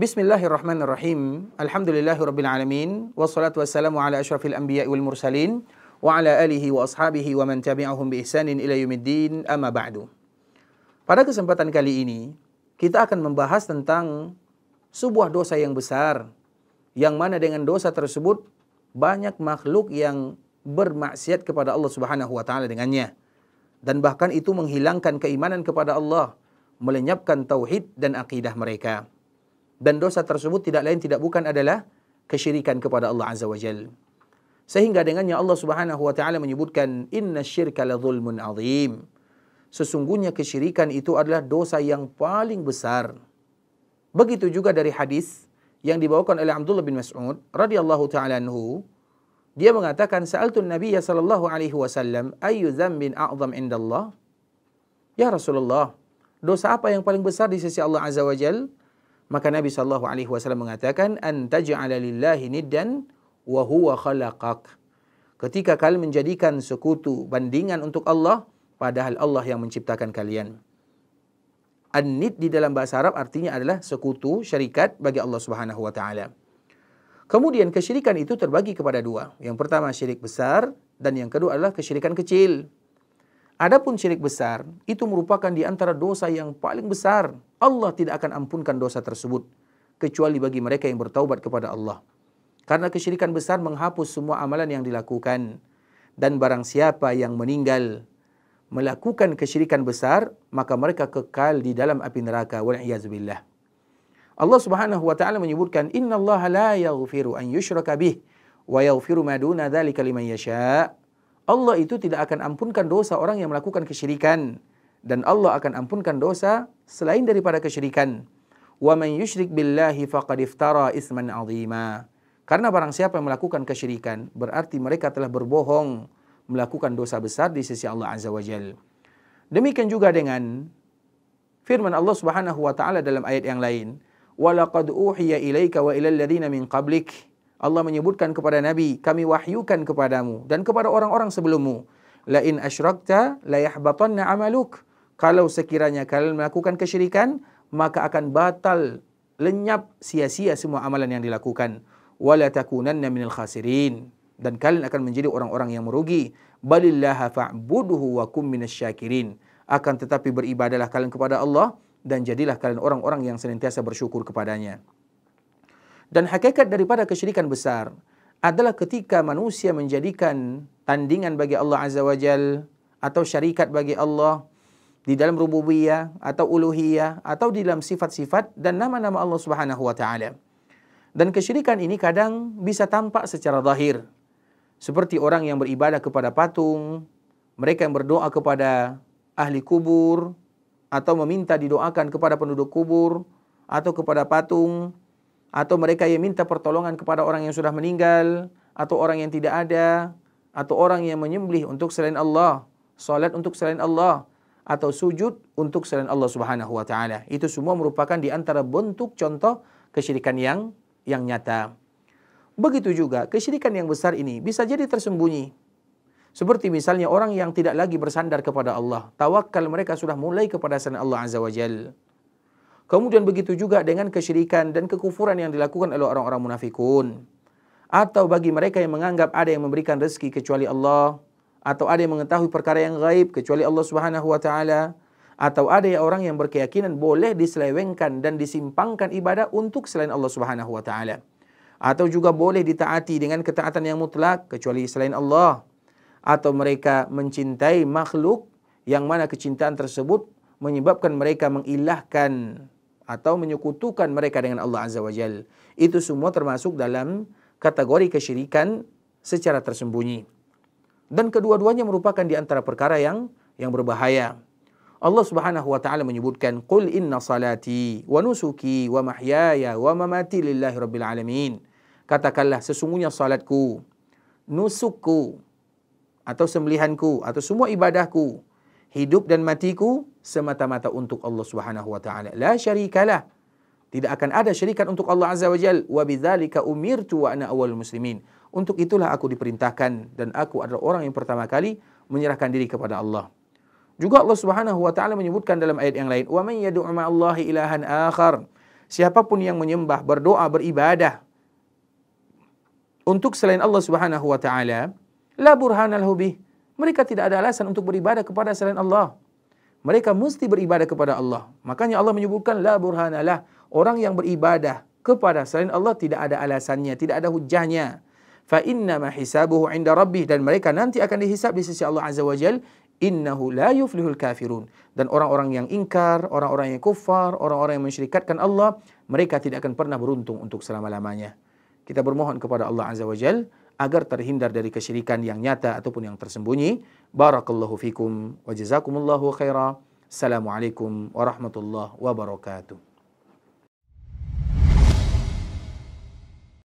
Bismillahirrahmanirrahim. Alhamdulillahirabbil alamin wassalatu wassalamu ala asyrafil anbiya'i wal mursalin wa ala alihi wa ashabihi wa man tabi'ahum bi ihsanin ila yaumiddin. Amma ba'du. Pada kesempatan kali ini kita akan membahas tentang sebuah dosa yang besar, yang mana dengan dosa tersebut banyak makhluk yang bermaksiat kepada Allah Subhanahu wa taala dengannya, dan bahkan itu menghilangkan keimanan kepada Allah, melenyapkan tauhid dan akidah mereka. Dan dosa tersebut tidak lain tidak bukan adalah kesyirikan kepada Allah Azza wa Jalla. Sehingga dengannya Allah Subhanahu wa taala menyebutkan innasyirka ladzulmun azim. Sesungguhnya kesyirikan itu adalah dosa yang paling besar. Begitu juga dari hadis yang dibawakan oleh Abdullah bin Mas'ud radhiyallahu taala anhu, dia mengatakan sa'altun Nabiyya sallallahu alaihi wasallam ayyu dzambin a'zam indallah? Ya Rasulullah, dosa apa yang paling besar di sisi Allah Azza wa Jalla? Maka Nabi SAW mengatakan, an taj'ala lillahi niddan wa huwa khalaqak. Ketika kalian menjadikan sekutu, bandingan untuk Allah, padahal Allah yang menciptakan kalian. An-nid di dalam bahasa Arab artinya adalah sekutu, syarikat bagi Allah Subhanahu wa taala. Kemudian kesyirikan itu terbagi kepada dua. Yang pertama syirik besar, dan yang kedua adalah kesyirikan kecil. Adapun syirik besar, itu merupakan di antara dosa yang paling besar. Allah tidak akan ampunkan dosa tersebut, kecuali bagi mereka yang bertaubat kepada Allah. Karena kesyirikan besar menghapus semua amalan yang dilakukan. Dan barang siapa yang meninggal melakukan kesyirikan besar, maka mereka kekal di dalam api neraka. Wal'iyazubillah. Allah Subhanahu wa taala menyebutkan, innallaha la yaghfiru an yushraka bih, wa yaghfiru ma duna dzalika liman yasha'. Allah itu tidak akan ampunkan dosa orang yang melakukan kesyirikan, dan Allah akan ampunkan dosa selain daripada kesyirikan. Wa man yusyrik billahi faqad iftara isman 'azima. Karena barang siapa yang melakukan kesyirikan, berarti mereka telah berbohong, melakukan dosa besar di sisi Allah Azza wa Jalla. Demikian juga dengan firman Allah Subhanahu wa taala dalam ayat yang lain, wa laqad uhiya ilaika wa ilal ladzina min qablik. Allah menyebutkan kepada Nabi, kami wahyukan kepadamu dan kepada orang-orang sebelummu, la in asyrakta la yahbatanna amaluk. Kalau sekiranya kalian melakukan kesyirikan, maka akan batal, lenyap, sia-sia semua amalan yang dilakukan. Wala takunanna minal khasirin. Dan kalian akan menjadi orang-orang yang merugi. Balillaha fa'buduhu wa kum minasyakirin. Akan tetapi beribadahlah kalian kepada Allah, dan jadilah kalian orang-orang yang senantiasa bersyukur kepadanya. Dan hakikat daripada kesyirikan besar adalah ketika manusia menjadikan tandingan bagi Allah Azza wa Jal, atau syarikat bagi Allah di dalam rububiyah atau uluhiyah atau di dalam sifat-sifat dan nama-nama Allah Subhanahu wa taala. Dan kesyirikan ini kadang bisa tampak secara zahir, seperti orang yang beribadah kepada patung, mereka yang berdoa kepada ahli kubur, atau meminta didoakan kepada penduduk kubur atau kepada patung, atau mereka yang minta pertolongan kepada orang yang sudah meninggal, atau orang yang tidak ada, atau orang yang menyembelih untuk selain Allah, salat untuk selain Allah, atau sujud untuk selain Allah Subhanahu wa taala. Itu semua merupakan di antara bentuk contoh kesyirikan yang nyata. Begitu juga kesyirikan yang besar ini bisa jadi tersembunyi. Seperti misalnya orang yang tidak lagi bersandar kepada Allah, tawakal mereka sudah mulai kepada selain Allah Azza wa Jalla. Kemudian begitu juga dengan kesyirikan dan kekufuran yang dilakukan oleh orang-orang munafikun. Atau bagi mereka yang menganggap ada yang memberikan rezeki kecuali Allah, atau ada yang mengetahui perkara yang gaib kecuali Allah Subhanahu wa taala, atau ada orang yang berkeyakinan boleh diselewengkan dan disimpangkan ibadah untuk selain Allah Subhanahu wa taala. Atau juga boleh ditaati dengan ketaatan yang mutlak kecuali selain Allah. Atau mereka mencintai makhluk yang mana kecintaan tersebut menyebabkan mereka mengilahkan atau menyekutukan mereka dengan Allah Azza wa Jalla. Itu semua termasuk dalam kategori kesyirikan secara tersembunyi. Dan kedua-duanya merupakan di antara perkara yang berbahaya. Allah Subhanahu wa taala menyebutkan, "Qul inna salati wa nusuki wa mahyaya wa mamati lillahi rabbil alamin." Katakanlah, sesungguhnya salatku, nusukku atau sembelihanku atau semua ibadahku, hidup dan matiku semata-mata untuk Allah Subhanahu wa taala. La syarikalah. Tidak akan ada syarikat untuk Allah Azza wa Jalla. Wa bidzalika umirtu wa ana awwalul muslimin. Untuk itulah aku diperintahkan dan aku adalah orang yang pertama kali menyerahkan diri kepada Allah. Juga Allah Subhanahu wa taala menyebutkan dalam ayat yang lain, "Wa man yad'u ma'allahi ilahan akhar." siapapun yang menyembah, berdoa, beribadah untuk selain Allah Subhanahu wa taala, la burhana lahu bih. Mereka tidak ada alasan untuk beribadah kepada selain Allah. Mereka mesti beribadah kepada Allah. Makanya Allah menyebutkan la burhanalah. Orang yang beribadah kepada selain Allah tidak ada alasannya, tidak ada hujahnya. Fa innama hisabuhu 'inda rabbih, dan mereka nanti akan dihisab di sisi Allah Azza wa Jalla. Innahu la yuflihul kafirun. Dan orang-orang yang ingkar, orang-orang yang kufar, orang-orang yang mensyirikatkan Allah, mereka tidak akan pernah beruntung untuk selama-lamanya. Kita bermohon kepada Allah Azza wa Jalla agar terhindar dari kesyirikan yang nyata ataupun yang tersembunyi. Barakallahu fikum wa jazakumullahu khaira. Assalamualaikum warahmatullahi wabarakatuh.